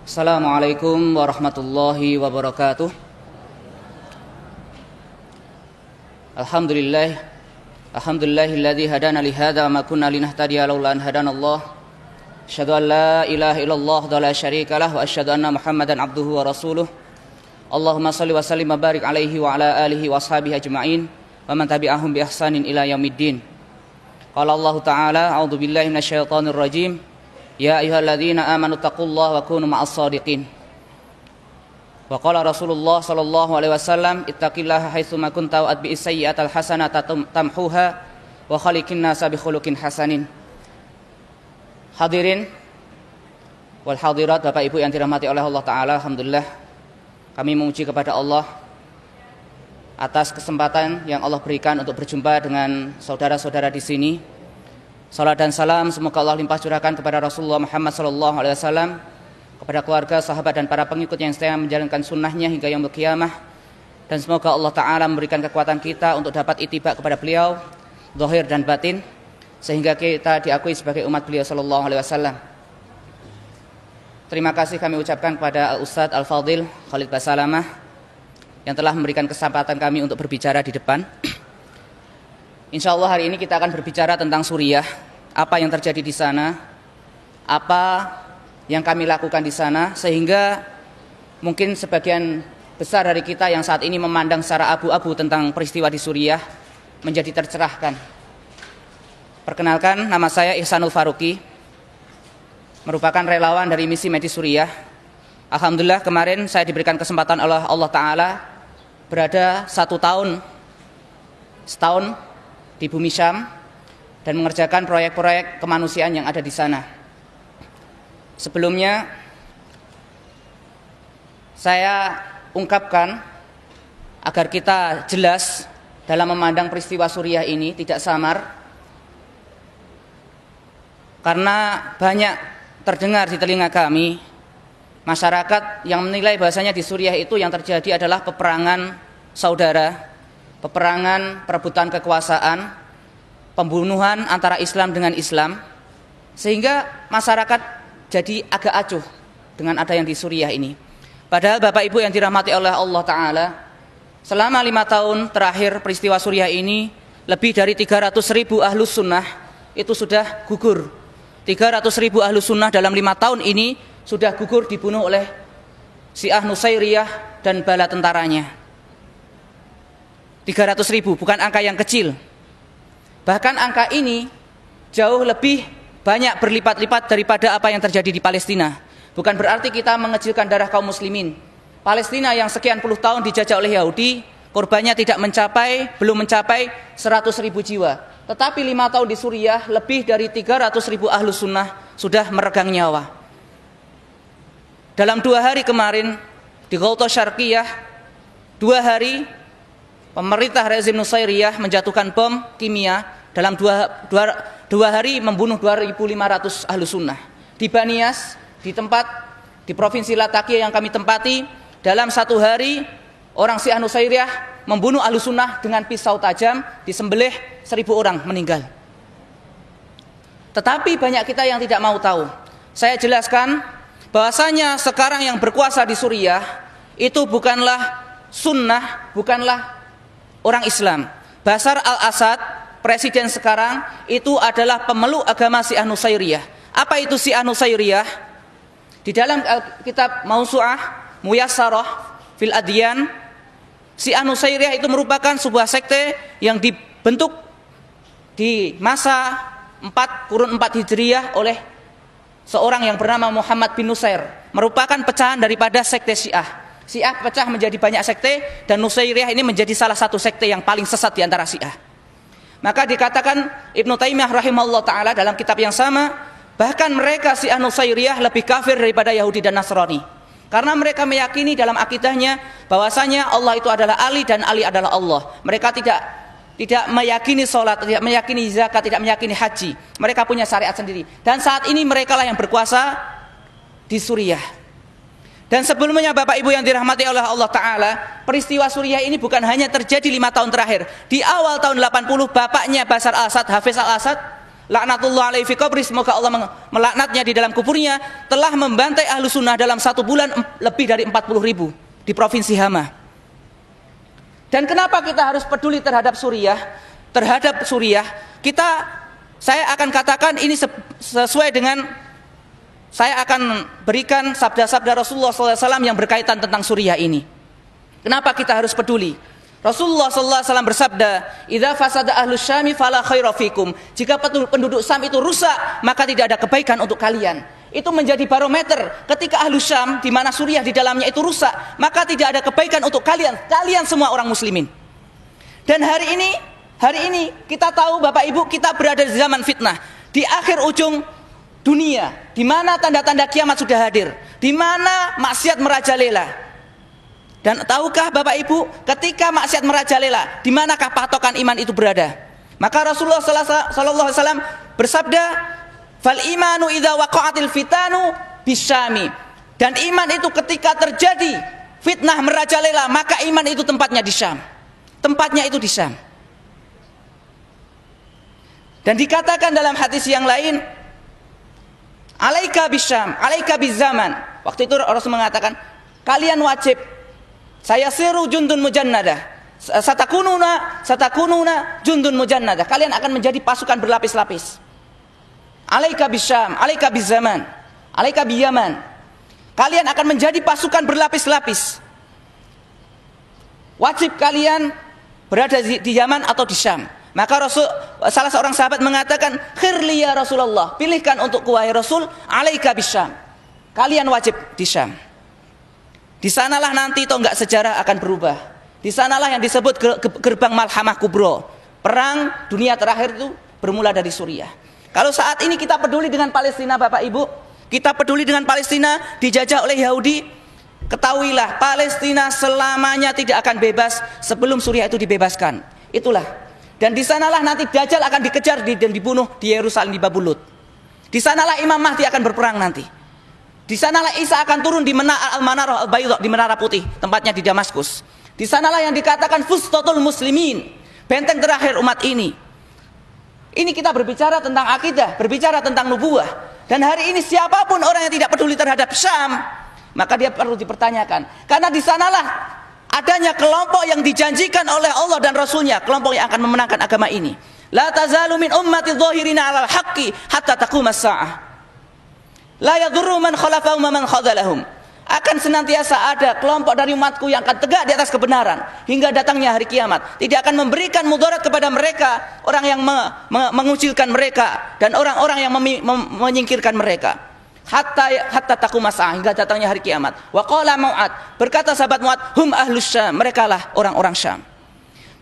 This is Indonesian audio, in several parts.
Assalamualaikum warahmatullahi wabarakatuh. Alhamdulillahilladzi hadana li hadza wa ma kunna linahtadiya laula an hadanallah. Asyhadu an la ilaha illallah wa la syarika lah wa asyhadu anna Muhammadan abduhu wa rasuluh. Allahumma shalli wa sallim wa barik alaihi wa ala alihi wa ashabihi ajma'in wa man tabi'ahum bi ihsanin ila yaumiddin. Qala Allah Ta'ala, a'udzu billahi minasyaitonir rajim. Ya ayyuhalladzina amanu taqullaha wa kunu ma'as shadiqin. Wa qala Rasulullah sallallahu alaihi wasallam, ittaqillaha haitsu ma kunta wa atbi'is sayyi'atal hasanata tamhuha wa khaliqin nasa bi khuluqin hasanin. Hadirin wal hadirat, Bapak Ibu yang dirahmati oleh Allah Ta'ala, alhamdulillah kami memuji kepada Allah atas kesempatan yang Allah berikan untuk berjumpa dengan saudara-saudara di sini. Salat dan salam semoga Allah limpah curahkan kepada Rasulullah Muhammad sallallahu alaihi wasallam, kepada keluarga, sahabat dan para pengikut yang setia menjalankan sunnahnya hingga yaumul qiyamah. Dan semoga Allah Ta'ala memberikan kekuatan kita untuk dapat ittiba kepada beliau zahir dan batin, sehingga kita diakui sebagai umat beliau sallallahu alaihi wasallam. Terima kasih kami ucapkan kepada Ustadz Al-Fadhil Khalid Basalamah yang telah memberikan kesempatan kami untuk berbicara di depan. Insyaallah hari ini kita akan berbicara tentang Suriah, apa yang terjadi di sana, apa yang kami lakukan di sana, sehingga mungkin sebagian besar dari kita yang saat ini memandang secara abu-abu tentang peristiwa di Suriah menjadi tercerahkan. Perkenalkan, nama saya Ihsanul Faruqi, merupakan relawan dari misi Medis Suriah. Alhamdulillah kemarin saya diberikan kesempatan oleh Allah Ta'ala berada setahun di bumi Syam dan mengerjakan proyek-proyek kemanusiaan yang ada di sana. Sebelumnya saya ungkapkan agar kita jelas dalam memandang peristiwa Suriah ini, tidak samar, karena banyak terdengar di telinga kami masyarakat yang menilai bahasanya di Suriah itu yang terjadi adalah peperangan saudara, peperangan perebutan kekuasaan, pembunuhan antara Islam dengan Islam, sehingga masyarakat jadi agak acuh dengan ada yang di Suriah ini. Padahal Bapak Ibu yang dirahmati oleh Allah Ta'ala, selama 5 tahun terakhir peristiwa Suriah ini, lebih dari 300.000 ahlus sunnah itu sudah gugur. 300.000 ahlus sunnah dalam 5 tahun ini sudah gugur, dibunuh oleh Syiah Nusairiyah dan bala tentaranya. 300.000 bukan angka yang kecil. Bahkan angka ini jauh lebih banyak berlipat-lipat daripada apa yang terjadi di Palestina. Bukan berarti kita mengecilkan darah kaum muslimin. Palestina yang sekian puluh tahun dijajah oleh Yahudi, korbannya belum mencapai 100.000 jiwa. Tetapi 5 tahun di Suriah, lebih dari 300.000 ahlus sunnah sudah meregang nyawa. Dalam 2 hari kemarin di Ghouta Syarqiyah, 2 hari pemerintah rezim Nusairiyah menjatuhkan bom kimia, dalam 2 hari membunuh 2.500 ahlus sunnah. Di Banias, di Provinsi Latakia yang kami tempati, dalam 1 hari orang Syiah Nusairiyah membunuh ahlus sunnah dengan pisau tajam, disembelih 1.000 orang meninggal. Tetapi banyak kita yang tidak mau tahu. Saya jelaskan bahwasanya sekarang yang berkuasa di Suriah itu bukanlah sunnah, bukanlah orang Islam. Bashar al-Assad, presiden sekarang, itu adalah pemeluk agama Syiah Nusairiyah. Apa itu Syiah Nusairiyah? Di dalam kitab Mausu'ah Muyassarah fil Adyan, Syiah Nusairiyah itu merupakan sebuah sekte yang dibentuk di masa 4 Hijriyah oleh seorang yang bernama Muhammad bin Nusair, merupakan pecahan daripada sekte Syiah. Syiah pecah menjadi banyak sekte, dan Nusairiyah ini menjadi salah satu sekte yang paling sesat di antara Syiah. Maka dikatakan Ibnu Taimiyah rahimahullah ta'ala dalam kitab yang sama, bahkan mereka Syiah Nusairiyah lebih kafir daripada Yahudi dan Nasrani, karena mereka meyakini dalam akidahnya bahwasanya Allah itu adalah Ali dan Ali adalah Allah. Mereka tidak meyakini sholat, tidak meyakini zakat, tidak meyakini haji. Mereka punya syariat sendiri. Dan saat ini mereka lah yang berkuasa di Suriah. Dan sebelumnya Bapak Ibu yang dirahmati oleh Allah Ta'ala, peristiwa Suriah ini bukan hanya terjadi 5 tahun terakhir. Di awal tahun 80, bapaknya Bashar al-Assad, Hafiz al-Assad, laknatullah alaihi fi qabri, semoga Allah melaknatnya di dalam kuburnya, telah membantai ahlu sunnah dalam 1 bulan lebih dari 40.000 di provinsi Hama. Dan kenapa kita harus peduli terhadap Suriah? Terhadap Suriah, saya akan katakan ini sesuai dengan, saya akan berikan sabda-sabda Rasulullah SAW yang berkaitan tentang Suriah ini. Kenapa kita harus peduli? Rasulullah SAW bersabda, "Idza fasada ahlus Syami fala khaira fikum." Jika penduduk Syam itu rusak, maka tidak ada kebaikan untuk kalian. Itu menjadi barometer. Ketika ahlus Syam, di mana Suriah di dalamnya itu rusak, maka tidak ada kebaikan untuk kalian. Kalian semua orang muslimin. Dan hari ini kita tahu Bapak Ibu, kita berada di zaman fitnah, di akhir ujung dunia, di mana tanda-tanda kiamat sudah hadir, di mana maksiat merajalela. Dan tahukah Bapak Ibu, ketika maksiat merajalela, di manakah patokan iman itu berada? Maka Rasulullah SAW bersabda, "Fal imanu idza waqa'atil fitanu bisyami." Dan iman itu ketika terjadi fitnah merajalela, maka iman itu tempatnya di Syam. Tempatnya itu di Syam. Dan dikatakan dalam hadis yang lain, "Alaika bisyam, alaika bizaman." Waktu itu Rasul mengatakan, kalian wajib, saya siru jundun mujannadah, satakununa jundun mujannadah. Kalian akan menjadi pasukan berlapis-lapis. Alaika bisyam, alaika bizaman, alaika biyaman. Kalian akan menjadi pasukan berlapis-lapis. Wajib kalian berada di Yaman atau di Syam. Maka salah seorang sahabat mengatakan, "Khirli ya Rasulullah, pilihkan untuk wahai Rasul, alaika bisyam." Kalian wajib di Syam. Di sanalah nanti tonggak sejarah akan berubah. Di sanalah yang disebut gerbang Malhamah Kubro. Perang dunia terakhir itu bermula dari Suriah. Kalau saat ini kita peduli dengan Palestina Bapak Ibu, kita peduli dengan Palestina dijajah oleh Yahudi, ketahuilah Palestina selamanya tidak akan bebas sebelum Suriah itu dibebaskan. Itulah. Dan di sanalah nanti Dajjal akan dikejar dan dibunuh di Yerusalem, di Babulut. Di sanalah Imam Mahdi akan berperang nanti. Di sanalah Isa akan turun di Al-Manarah Al-Baydha, di Menara Putih, tempatnya di Damaskus. Di sanalah yang dikatakan Fustatul Muslimin, benteng terakhir umat ini. Ini kita berbicara tentang akidah, berbicara tentang nubuwah. Dan hari ini siapapun orang yang tidak peduli terhadap Syam, maka dia perlu dipertanyakan. Karena di sanalah adanya kelompok yang dijanjikan oleh Allah dan Rasulnya, kelompok yang akan memenangkan agama ini. La tazalu min ummati dhahirina 'alal haqqi hatta taqumas sa'ah. La yadurru man khalafahum man khadalahum. Akan senantiasa ada kelompok dari umatku yang akan tegak di atas kebenaran hingga datangnya hari kiamat. Tidak akan memberikan mudarat kepada mereka, orang yang mengucilkan mereka dan orang-orang yang menyingkirkan mereka. Hatta taqumas sa'ah, hingga datangnya hari kiamat. Wa qala Mu'ad, berkata sahabat Mu'ad, hum ahlus Syam, merekalah orang-orang Syam.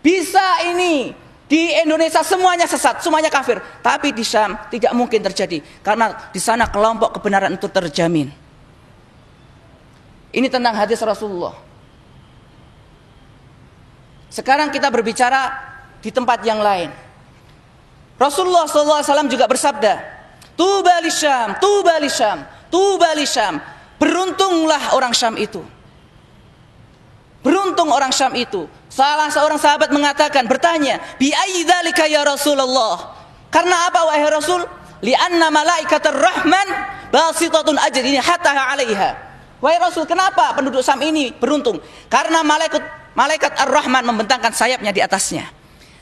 Bisa ini di Indonesia semuanya sesat, semuanya kafir. Tapi di Syam tidak mungkin terjadi. Karena di sana kelompok kebenaran itu terjamin. Ini tentang hadis Rasulullah. Sekarang kita berbicara di tempat yang lain. Rasulullah SAW juga bersabda, "Tuba li Syam, tuba li Syam, tuba li Syam." Beruntunglah orang Syam itu. Beruntung orang Syam itu. Salah seorang sahabat mengatakan, bertanya, "Bi ayyi dzalika ya Rasulullah?" Karena apa wahai Rasul? "Li'anna malaikatur rahman basitatun ajrini hatta 'alaiha." Wahai Rasul, kenapa penduduk Syam ini beruntung? Karena malaikat Ar-Rahman membentangkan sayapnya di atasnya.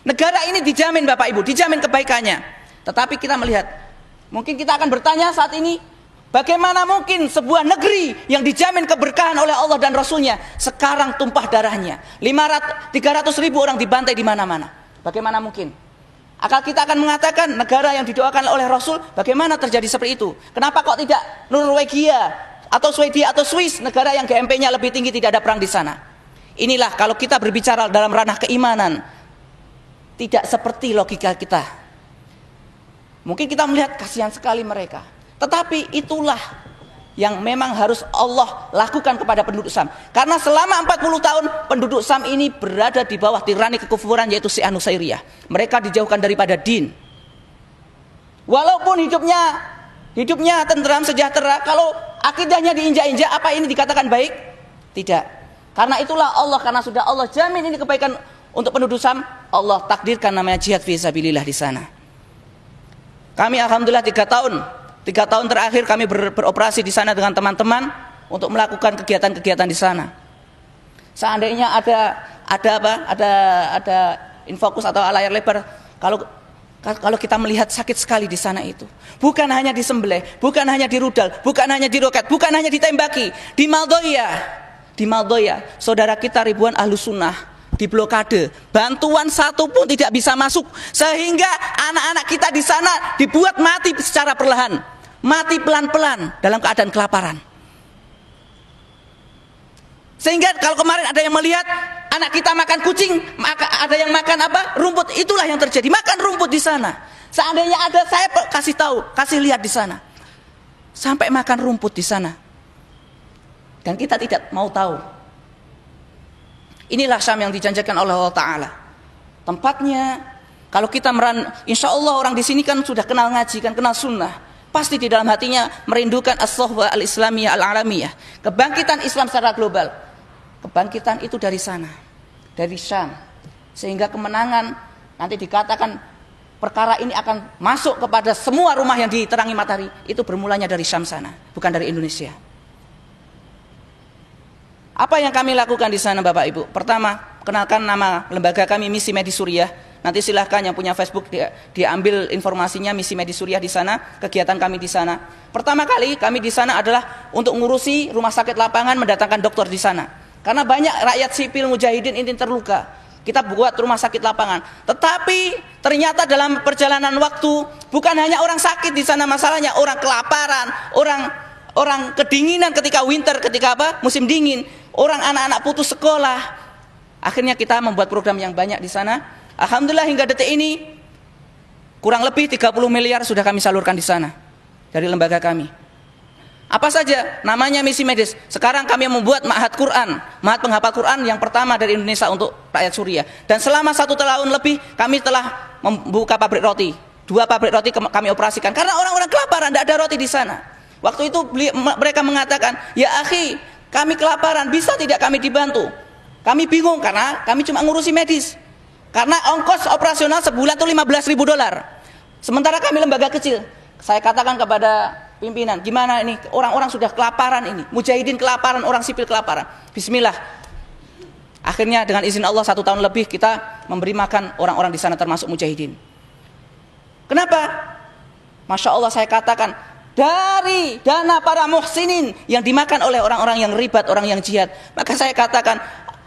Negara ini dijamin Bapak Ibu, dijamin kebaikannya. Tetapi kita melihat, mungkin kita akan bertanya saat ini, bagaimana mungkin sebuah negeri yang dijamin keberkahan oleh Allah dan Rasulnya sekarang tumpah darahnya? 300.000 orang dibantai di mana-mana. Bagaimana mungkin? Akal kita akan mengatakan negara yang didoakan oleh Rasul, bagaimana terjadi seperti itu? Kenapa kok tidak Norwegia atau Swedia atau Swiss, negara yang GMP-nya lebih tinggi, tidak ada perang di sana? Inilah kalau kita berbicara dalam ranah keimanan, tidak seperti logika kita. Mungkin kita melihat kasihan sekali mereka. Tetapi itulah yang memang harus Allah lakukan kepada penduduk Syam. Karena selama 40 tahun penduduk Syam ini berada di bawah tirani kekufuran, yaitu Syiah Nusairiyah. Mereka dijauhkan daripada din. Walaupun hidupnya tenteram, sejahtera, kalau akidahnya diinjak-injak, apa ini dikatakan baik? Tidak. Karena itulah Allah, karena sudah Allah jamin ini kebaikan untuk penduduk Syam, Allah takdirkan namanya jihad fi sabilillah di sana. Kami alhamdulillah 3 tahun terakhir kami beroperasi di sana dengan teman-teman untuk melakukan kegiatan-kegiatan di sana. Seandainya ada infokus atau layar lebar, kalau kita melihat sakit sekali di sana itu. Bukan hanya disembelih, bukan hanya dirudal, bukan hanya diroket, bukan hanya ditembaki. Di Maldoya, saudara kita ribuan ahlu sunnah diblokade, bantuan satu pun tidak bisa masuk, sehingga anak-anak kita di sana dibuat mati secara perlahan, mati pelan-pelan dalam keadaan kelaparan. Sehingga kalau kemarin ada yang melihat anak kita makan kucing, maka ada yang makan apa? Rumput. Itulah yang terjadi, makan rumput di sana. Seandainya ada, saya kasih lihat di sana, sampai makan rumput di sana, dan kita tidak mau tahu. Inilah Syam yang dijanjikan oleh Allah Ta'ala. Tempatnya, kalau kita insya Allah orang di sini kan sudah kenal ngaji, kan kenal sunnah. Pasti di dalam hatinya merindukan as-sohbah al-islamiyah al-alamiyah. Kebangkitan Islam secara global. Kebangkitan itu dari sana, dari Syam. Sehingga kemenangan, nanti dikatakan perkara ini akan masuk kepada semua rumah yang diterangi matahari. Itu bermulanya dari Syam sana, bukan dari Indonesia. Apa yang kami lakukan di sana Bapak Ibu? Pertama, kenalkan nama lembaga kami, Misi Medi Suriah. Nanti silahkan yang punya Facebook diambil informasinya, Misi Medi Suriah di sana, kegiatan kami di sana. Pertama kali kami di sana adalah untuk ngurusi rumah sakit lapangan, mendatangkan dokter di sana. Karena banyak rakyat sipil mujahidin ini terluka. Kita buat rumah sakit lapangan. Tetapi ternyata dalam perjalanan waktu, bukan hanya orang sakit di sana masalahnya, orang kelaparan, orang kedinginan ketika winter, ketika musim dingin. Orang anak-anak putus sekolah. Akhirnya kita membuat program yang banyak di sana. Alhamdulillah hingga detik ini kurang lebih 30 miliar sudah kami salurkan di sana dari lembaga kami. Apa saja? Namanya Misi Medis. Sekarang kami membuat ma'had Quran, ma'had penghafal Quran yang pertama dari Indonesia untuk rakyat Suriah. Dan selama 1 tahun lebih kami telah membuka pabrik roti. 2 pabrik roti kami operasikan karena orang-orang kelaparan, tidak ada roti di sana. Waktu itu mereka mengatakan, ya akhi, kami kelaparan, bisa tidak kami dibantu? Kami bingung karena kami cuma ngurusi medis. Karena ongkos operasional sebulan itu $15.000. Sementara kami lembaga kecil. Saya katakan kepada pimpinan, gimana ini? Orang-orang sudah kelaparan ini. Mujahidin kelaparan, orang sipil kelaparan. Bismillah. Akhirnya dengan izin Allah 1 tahun lebih kita memberi makan orang-orang di sana termasuk mujahidin. Kenapa? Masya Allah saya katakan, dari dana para muhsinin yang dimakan oleh orang-orang yang ribat, orang yang jihad. Maka saya katakan,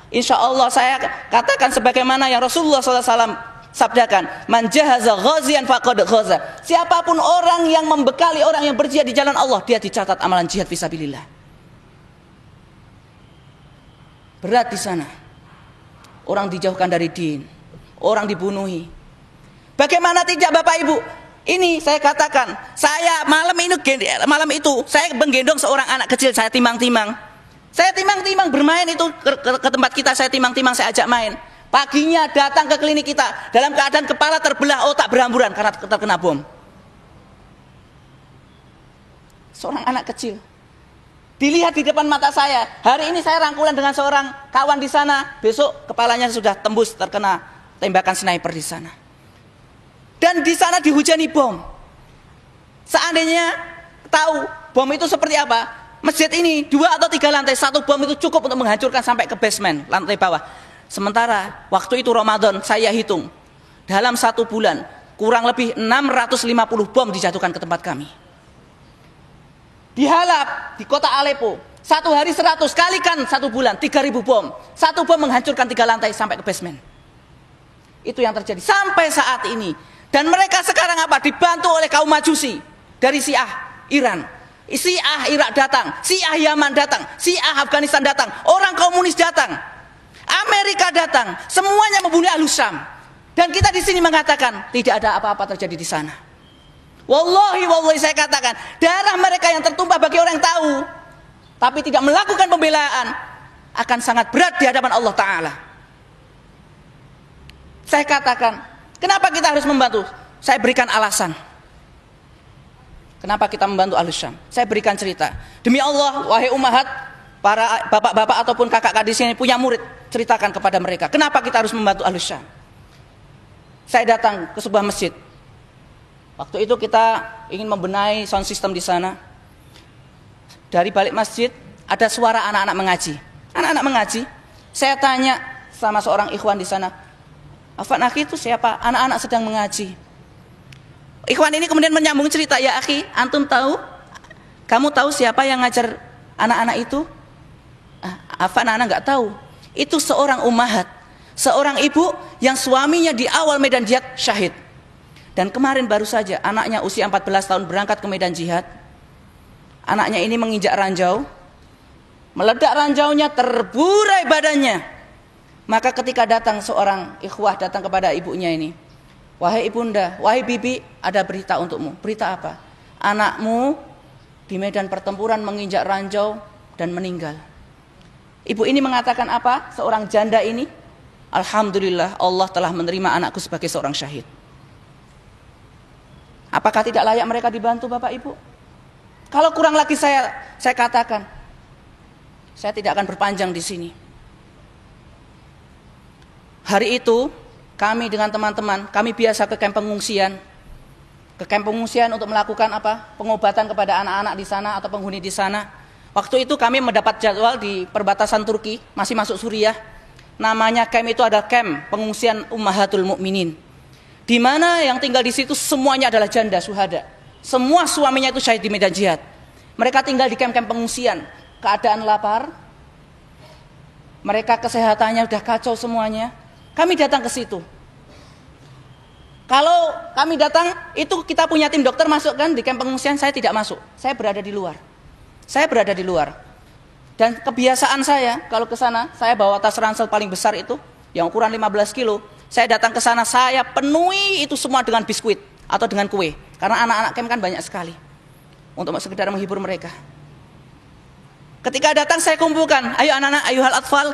insya Allah saya katakan sebagaimana yang Rasulullah SAW sabdakan, man jahaza ghazian faqad ghaza. Siapapun orang yang membekali orang yang berjihad di jalan Allah, dia dicatat amalan jihad fisabilillah. Berat di sana. Orang dijauhkan dari din, orang dibunuhi. Bagaimana tidak Bapak Ibu? Ini saya katakan, saya malam itu saya menggendong seorang anak kecil, saya timang-timang. Saya timang-timang bermain itu ke tempat kita, saya timang-timang, saya ajak main. Paginya datang ke klinik kita dalam keadaan kepala terbelah, otak berhamburan karena terkena bom. Seorang anak kecil. Dilihat di depan mata saya. Hari ini saya rangkulan dengan seorang kawan di sana, besok kepalanya sudah tembus terkena tembakan sniper di sana. Dan di sana dihujani bom. Seandainya tahu bom itu seperti apa, masjid ini 2 atau 3 lantai, 1 bom itu cukup untuk menghancurkan sampai ke basement, lantai bawah. Sementara waktu itu Ramadan, saya hitung dalam 1 bulan kurang lebih 650 bom dijatuhkan ke tempat kami. Di Halab, di kota Aleppo, 1 hari 100, kalikan 1 bulan 3.000 bom. 1 bom menghancurkan 3 lantai sampai ke basement. Itu yang terjadi sampai saat ini. Dan mereka sekarang apa? Dibantu oleh kaum Majusi dari Syiah Iran. Syiah Irak datang, Syiah Yaman datang, Syiah Afghanistan datang, orang komunis datang, Amerika datang, semuanya membunuh Ahlus Syam. Dan kita di sini mengatakan tidak ada apa-apa terjadi di sana. Wallahi saya katakan, darah mereka yang tertumpah bagi orang yang tahu, tapi tidak melakukan pembelaan, akan sangat berat di hadapan Allah Ta'ala. Saya katakan, kenapa kita harus membantu? Saya berikan alasan. Kenapa kita membantu Ahlus Syam? Saya berikan cerita. Demi Allah, wahai ummahat, para bapak-bapak ataupun kakak-kakak di sini punya murid, ceritakan kepada mereka. Kenapa kita harus membantu Ahlus Syam? Saya datang ke sebuah masjid. Waktu itu kita ingin membenahi sound system di sana. Dari balik masjid ada suara anak-anak mengaji. Anak-anak mengaji. Saya tanya sama seorang ikhwan di sana, "Afwan akhi, itu siapa?" Anak-anak sedang mengaji. Ikhwan ini kemudian menyambung cerita, "Ya akhi, antum tahu? Kamu tahu siapa yang ngajar anak-anak itu?" Afwan, anak enggak tahu. Itu seorang ummahat, seorang ibu yang suaminya di awal medan jihad syahid. Dan kemarin baru saja anaknya usia 14 tahun berangkat ke medan jihad. Anaknya ini menginjak ranjau, meledak ranjaunya, terburai badannya. Maka ketika datang seorang ikhwah datang kepada ibunya ini, "Wahai ibunda, wahai bibi, ada berita untukmu." "Berita apa?" "Anakmu di medan pertempuran menginjak ranjau dan meninggal." Ibu ini mengatakan apa? Seorang janda ini, "Alhamdulillah, Allah telah menerima anakku sebagai seorang syahid." Apakah tidak layak mereka dibantu, Bapak Ibu? Kalau kurang lagi saya katakan, saya tidak akan berpanjang di sini. Hari itu kami dengan teman-teman, kami biasa ke kamp pengungsian. Ke kamp pengungsian untuk melakukan apa? Pengobatan kepada anak-anak di sana atau penghuni di sana. Waktu itu kami mendapat jadwal di perbatasan Turki, masih masuk Suriah. Namanya camp itu ada camp pengungsian Ummahatul Mukminin. Di mana yang tinggal di situ semuanya adalah janda syuhada. Semua suaminya itu syahid di medan jihad. Mereka tinggal di kamp-kamp pengungsian, keadaan lapar. Mereka kesehatannya sudah kacau semuanya. Kami datang ke situ. Kalau kami datang, itu kita punya tim dokter masuk kan di kamp pengungsian, saya tidak masuk. Saya berada di luar. Dan kebiasaan saya kalau ke sana, saya bawa tas ransel paling besar itu yang ukuran 15 kilo. Saya datang ke sana, saya penuhi itu semua dengan biskuit atau dengan kue. Karena anak-anak camp kan banyak sekali. Untuk sekedar menghibur mereka. Ketika datang saya kumpulkan, "Ayo anak-anak, ayuhal atfal,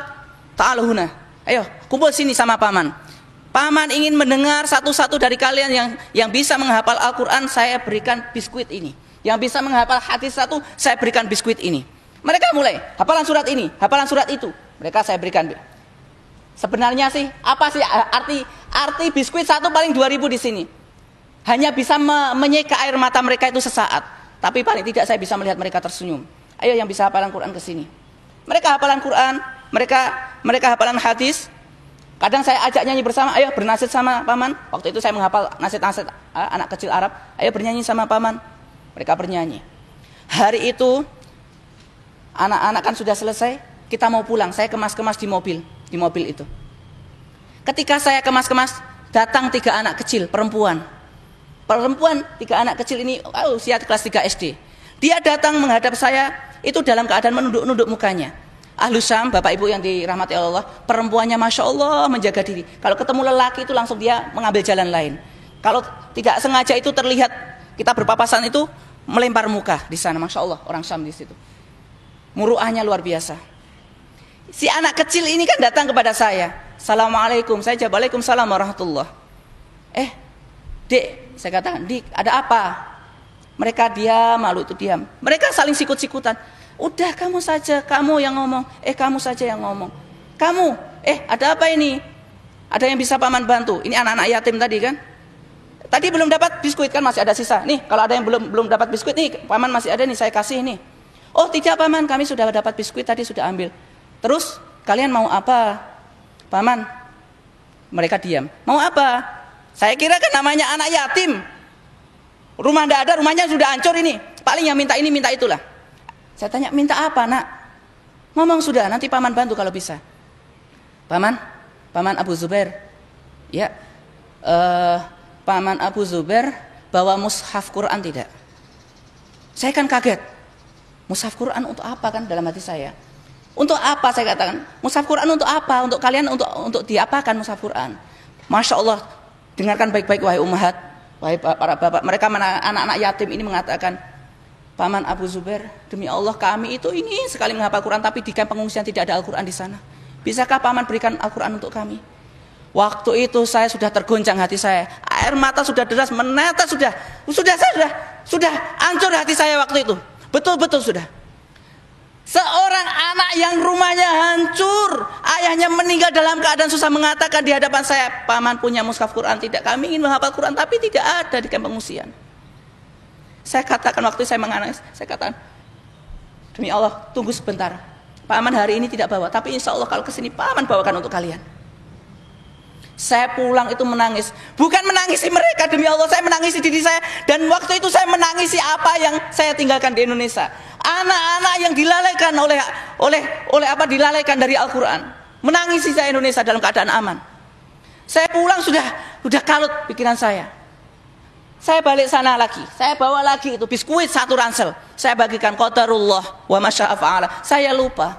ta'alu huna. Ayo, kumpul sini sama paman. Paman ingin mendengar satu-satu dari kalian yang bisa menghafal Al-Quran, saya berikan biskuit ini. Yang bisa menghafal hadis satu, saya berikan biskuit ini." Mereka mulai, hafalan surat ini, hafalan surat itu. Mereka saya berikan. Sebenarnya sih, apa sih arti biskuit satu paling 2.000 di sini. Hanya bisa menyeka air mata mereka itu sesaat. Tapi paling tidak saya bisa melihat mereka tersenyum. Ayo yang bisa hafalan Quran ke sini. Mereka hafalan Quran, mereka hafalan hadis. Kadang saya ajak nyanyi bersama, "Ayo bernasib sama paman." Waktu itu saya menghafal nasihat-nasihat anak kecil Arab. "Ayo bernyanyi sama paman." Mereka bernyanyi. Hari itu anak-anak kan sudah selesai, kita mau pulang. Saya kemas-kemas di mobil itu. Ketika saya kemas-kemas, datang 3 anak kecil perempuan 3 anak kecil ini usia kelas 3 SD. Dia datang menghadap saya itu dalam keadaan menunduk-nunduk mukanya. Ahlus Syam, Bapak Ibu yang dirahmati Allah, perempuannya Masya Allah menjaga diri. Kalau ketemu lelaki itu langsung dia mengambil jalan lain. Kalau tidak sengaja itu terlihat kita berpapasan itu melempar muka di sana. Masya Allah orang Syam di situ. Muruahnya luar biasa. Si anak kecil ini kan datang kepada saya. "Assalamualaikum." Saya jawab, "Waalaikumsalam warahmatullahi." "Dek," saya katakan, "Dik, ada apa?" Mereka diam, malu itu diam. Mereka saling sikut-sikutan. "Udah kamu saja, kamu yang ngomong. Kamu saja yang ngomong. Kamu, ada apa ini? Ada yang bisa paman bantu?" Ini anak-anak yatim tadi kan. Tadi belum dapat biskuit kan, masih ada sisa. Nih, kalau ada yang belum dapat biskuit nih, paman masih ada nih, saya kasih nih. "Oh tidak paman, kami sudah dapat biskuit tadi, sudah ambil." "Terus kalian mau apa?" "Paman." Mereka diam. "Mau apa?" Saya kira kan namanya anak yatim. Rumah tidak ada, rumahnya sudah hancur ini. Paling yang minta ini, minta itulah. Saya tanya, "Minta apa nak?" "Ngomong sudah, nanti paman bantu kalau bisa." "Paman Abu Zubair." "Ya, Paman Abu Zubair bawa mushaf Quran tidak?" Saya kan kaget. Mushaf Quran untuk apa kan dalam hati saya? Untuk apa saya katakan? Mushaf Quran untuk apa? Untuk kalian untuk diapakan mushaf Quran? Masya Allah, dengarkan baik-baik wahai ummahat, wahai para bapak. Mereka anak-anak yatim ini mengatakan, "Paman Abu Zubair, demi Allah kami itu ingin sekali menghafal Quran, tapi di kamp pengungsian tidak ada Al-Quran di sana. Bisakah paman berikan Al-Quran untuk kami?" Waktu itu saya sudah tergoncang hati saya. Air mata sudah deras menetes, sudah hancur hati saya waktu itu. Betul-betul sudah. Seorang anak yang rumahnya hancur, ayahnya meninggal dalam keadaan susah, mengatakan di hadapan saya, paman punya mushaf Quran tidak? Kami ingin menghafal Quran tapi tidak ada di kamp pengungsian. Saya katakan waktu saya menangis, saya katakan, demi Allah, tunggu sebentar. Paman hari ini tidak bawa, tapi insya Allah kalau kesini paman bawakan untuk kalian. Saya pulang itu menangis, bukan menangisi mereka, demi Allah saya menangisi diri saya. Dan waktu itu saya menangisi apa yang saya tinggalkan di Indonesia. Anak-anak yang dilalaikan dilalaikan dari Al-Quran. Menangisi saya Indonesia dalam keadaan aman. Saya pulang sudah kalut pikiran saya. Saya balik sana lagi, saya bawa lagi itu biskuit 1 ransel. Saya bagikan, qadarullah wa masya'a fa'ala. Saya lupa.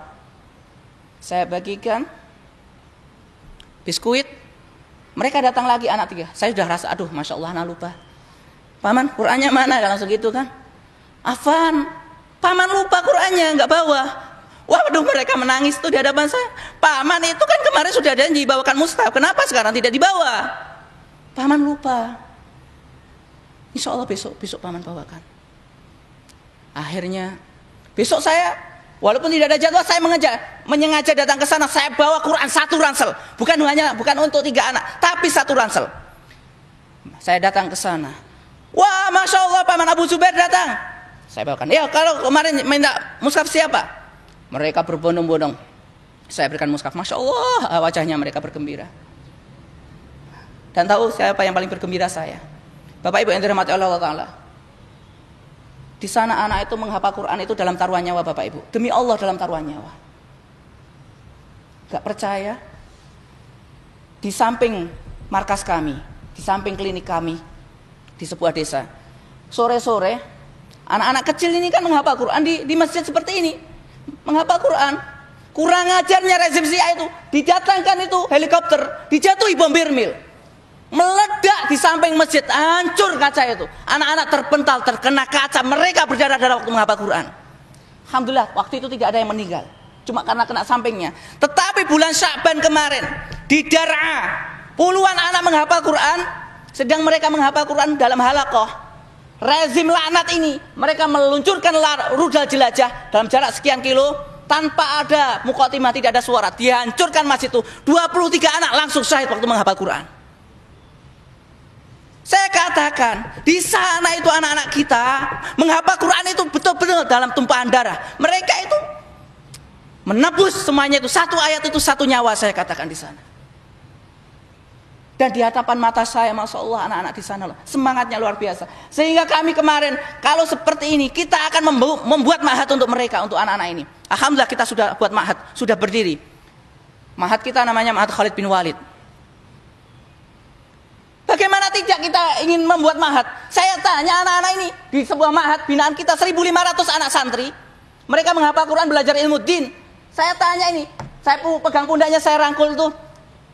Saya bagikan biskuit. Mereka datang lagi anak 3. Saya sudah rasa, aduh Masya Allah anak lupa. Paman Qurannya mana? Langsung gitu kan. Afan, paman lupa Qurannya, nggak bawa. Waduh, mereka menangis tuh di hadapan saya. Paman itu kan kemarin sudah janji bawakan mushaf, kenapa sekarang tidak dibawa? Paman lupa. Insya Allah besok paman bawakan. Akhirnya besok saya, walaupun tidak ada jadwal, saya menyengaja datang ke sana. Saya bawa Quran 1 ransel, bukan untuk 3 anak, tapi 1 ransel. Saya datang ke sana. Wah, Masya Allah, paman Abu Zubair datang. Saya bawakan. Ya, kalau kemarin minta mushaf siapa? Mereka berbondong-bondong. Saya berikan mushaf. Masya Allah, wajahnya mereka bergembira. Dan tahu siapa yang paling bergembira? Saya. Bapak Ibu yang dirahmati Allah Ta'ala. Di sana anak itu menghafal Quran itu dalam taruhan nyawa, Bapak Ibu. Demi Allah, dalam taruhan nyawa. Gak percaya? Di samping markas kami, di samping klinik kami, di sebuah desa, sore-sore, anak-anak kecil ini kan menghafal Quran di masjid seperti ini. Menghafal Quran. Kurang ajarnya rezim Syiah itu, didatangkan itu helikopter, dijatuhi bom Birmil. Meledak di samping masjid, hancur kaca itu. Anak-anak terpental, terkena kaca, mereka berdarah-darah waktu menghafal Quran. Alhamdulillah waktu itu tidak ada yang meninggal, cuma karena kena sampingnya. Tetapi bulan Sya'ban kemarin di Dar'a, puluhan anak menghafal Quran, sedang mereka menghafal Quran dalam halaqah. Rezim laknat ini, mereka meluncurkan rudal jelajah dalam jarak sekian kilo, tanpa ada muqaddimah, tidak ada suara, dihancurkan masjid itu. 23 anak langsung syahid waktu menghafal Quran. Saya katakan, di sana itu anak-anak kita menghafal Quran itu betul-betul dalam tumpahan darah. Mereka itu menebus semuanya itu, 1 ayat itu 1 nyawa, saya katakan di sana. Dan di hadapan mata saya, Masya Allah, anak-anak di sana loh, semangatnya luar biasa. Sehingga kami kemarin, kalau seperti ini, kita akan membuat ma'had untuk mereka, untuk anak-anak ini. Alhamdulillah kita sudah buat ma'had, sudah berdiri. Ma'had kita namanya Ma'had Khalid bin Walid. Bagaimana tidak kita ingin membuat ma'had? Saya tanya anak-anak ini, di sebuah ma'had binaan kita 1.500 anak santri. Mereka menghafal Quran, belajar ilmu din. Saya tanya ini, saya pegang pundaknya, saya rangkul tuh.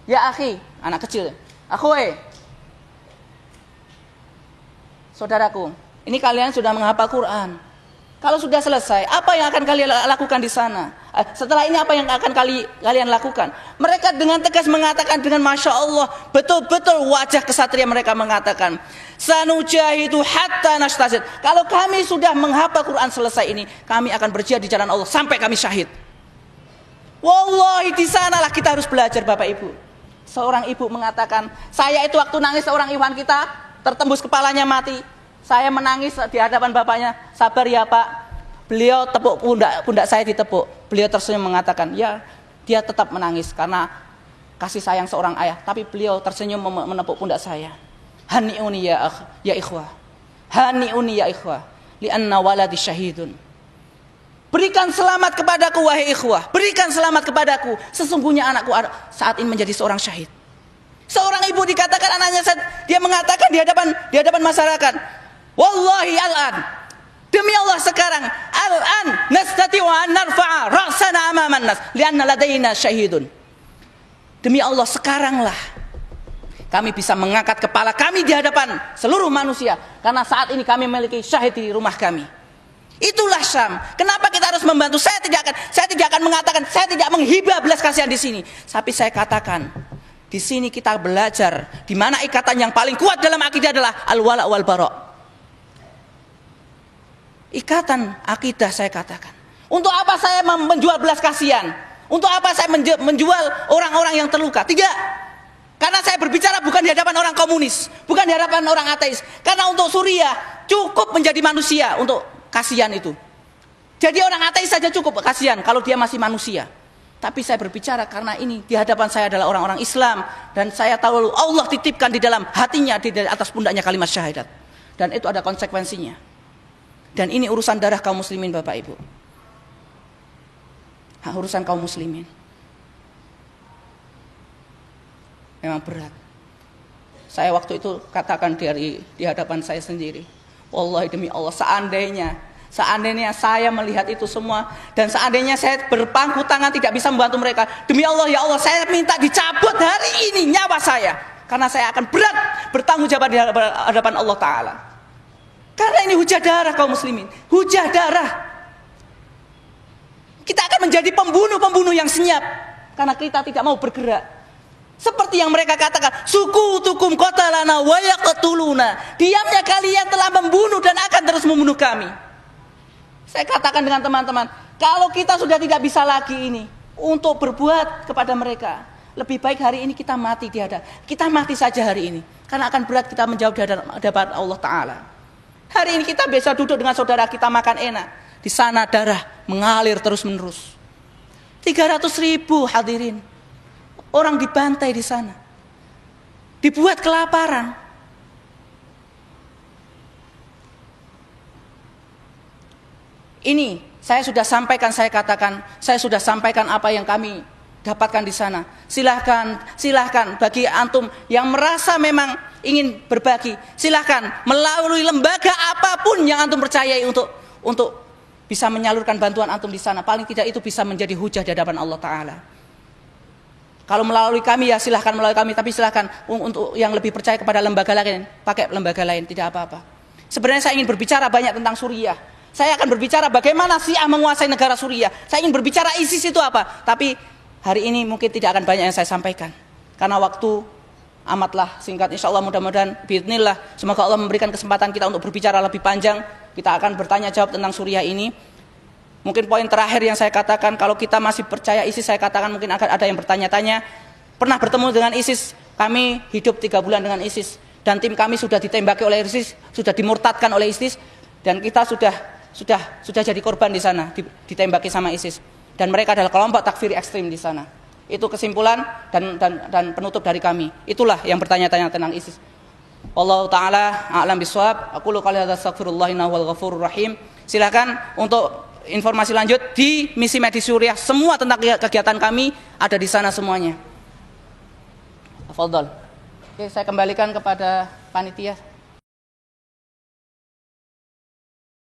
Ya akhi, anak kecil. Akhoe, saudaraku, ini kalian sudah menghafal Quran. Kalau sudah selesai, apa yang akan kalian lakukan di sana? Setelah ini apa yang akan kalian lakukan? Mereka dengan tegas mengatakan, dengan Masya Allah, betul-betul wajah kesatria mereka mengatakan, sanujahidu hatta nastazid. Kalau kami sudah menghafal Quran selesai ini, kami akan berjihad di jalan Allah sampai kami syahid. Wallahi, di sanalah kita harus belajar, Bapak Ibu. Seorang ibu mengatakan, saya itu waktu nangis seorang ikhwan kita tertembus kepalanya mati. Saya menangis di hadapan bapaknya, sabar ya Pak. Beliau tepuk pundak saya ditepuk. Beliau tersenyum mengatakan, ya dia tetap menangis karena kasih sayang seorang ayah. Tapi beliau tersenyum menepuk pundak saya. Hani'uni ya ikhwah. Hani'uni ya ikhwah. Lianna waladi syahidun. Berikan selamat kepadaku wahai ikhwah. Berikan selamat kepadaku. Sesungguhnya anakku saat ini menjadi seorang syahid. Seorang ibu dikatakan anaknya, dia mengatakan di hadapan masyarakat, wallahi al'an, demi Allah sekarang, al'an nastati'u an narfa'a ra'sana amaman nas lianna ladaina syahidun. Demi Allah sekaranglah kami bisa mengangkat kepala kami di hadapan seluruh manusia karena saat ini kami memiliki syahid di rumah kami. Itulah Syam. Kenapa kita harus membantu? Saya tidak akan mengatakan, saya tidak menghibah belas kasihan di sini. Tapi saya katakan, di sini kita belajar di mana ikatan yang paling kuat dalam akidah adalah al-wala wal bara'. Ikatan akidah saya katakan. Untuk apa saya menjual belas kasihan? Untuk apa saya menjual orang-orang yang terluka? Tidak. Karena saya berbicara bukan di hadapan orang komunis, bukan di hadapan orang ateis. Karena untuk Suriah cukup menjadi manusia untuk kasihan itu. Jadi orang ateis saja cukup kasihan kalau dia masih manusia. Tapi saya berbicara karena ini di hadapan saya adalah orang-orang Islam. Dan saya tahu Allah titipkan di dalam hatinya, di atas pundaknya kalimat syahadat. Dan itu ada konsekuensinya. Dan ini urusan darah kaum muslimin Bapak Ibu. Urusan kaum muslimin. Memang berat. Saya waktu itu katakan di hadapan saya sendiri. Wallahi demi Allah, seandainya saya melihat itu semua dan seandainya saya berpangku tangan tidak bisa membantu mereka, demi Allah ya Allah, saya minta dicabut hari ini nyawa saya, karena saya akan berat bertanggung jawab di hadapan Allah Ta'ala. Karena ini hujah darah kaum muslimin, hujah darah. Kita akan menjadi pembunuh yang senyap karena kita tidak mau bergerak. Seperti yang mereka katakan, suku tukum qatalana wa yaqtuluna, diamnya kalian telah membunuh dan akan terus membunuh kami. Saya katakan dengan teman-teman, kalau kita sudah tidak bisa lagi ini untuk berbuat kepada mereka, lebih baik hari ini kita mati kita mati saja hari ini, karena akan berat kita menjawab di hadapan Allah Ta'ala. Hari ini kita bisa duduk dengan saudara kita makan enak, di sana darah mengalir terus menerus. 300.000 hadirin, orang dibantai di sana, dibuat kelaparan. Ini saya sudah sampaikan, saya sudah sampaikan apa yang kami dapatkan di sana. Silahkan bagi antum yang merasa memang ingin berbagi, silahkan melalui lembaga apapun yang antum percayai untuk bisa menyalurkan bantuan antum di sana. Paling tidak itu bisa menjadi hujah di hadapan Allah Ta'ala. Kalau melalui kami ya silahkan melalui kami, tapi silahkan untuk yang lebih percaya kepada lembaga lain, pakai lembaga lain, tidak apa-apa. Sebenarnya saya ingin berbicara banyak tentang Suriah. Saya akan berbicara bagaimana Syiah menguasai negara Suriah. Saya ingin berbicara ISIS itu apa. Tapi hari ini mungkin tidak akan banyak yang saya sampaikan. Karena waktu amatlah singkat. Insya Allah mudah-mudahan biidznillah, semoga Allah memberikan kesempatan kita untuk berbicara lebih panjang. Kita akan bertanya jawab tentang Suriah ini. Mungkin poin terakhir yang saya katakan, kalau kita masih percaya ISIS, saya katakan mungkin akan ada yang bertanya-tanya, pernah bertemu dengan ISIS? Kami hidup 3 bulan dengan ISIS. Dan tim kami sudah ditembaki oleh ISIS, sudah dimurtadkan oleh ISIS. Dan kita sudah jadi korban di sana, ditembaki sama ISIS. Dan mereka adalah kelompok takfiri ekstrim di sana. Itu kesimpulan dan penutup dari kami. Itulah yang bertanya-tanya tentang ISIS. Wallahu ta'ala a'lam bishawab. Aqulu qouli hadza astaghfirullah innahu wal ghafurur rahim. Silakan untuk informasi lanjut di Misi Medis Suriah. Semua tentang kegiatan kami ada di sana semuanya. Tafadhol. Oke, saya kembalikan kepada panitia.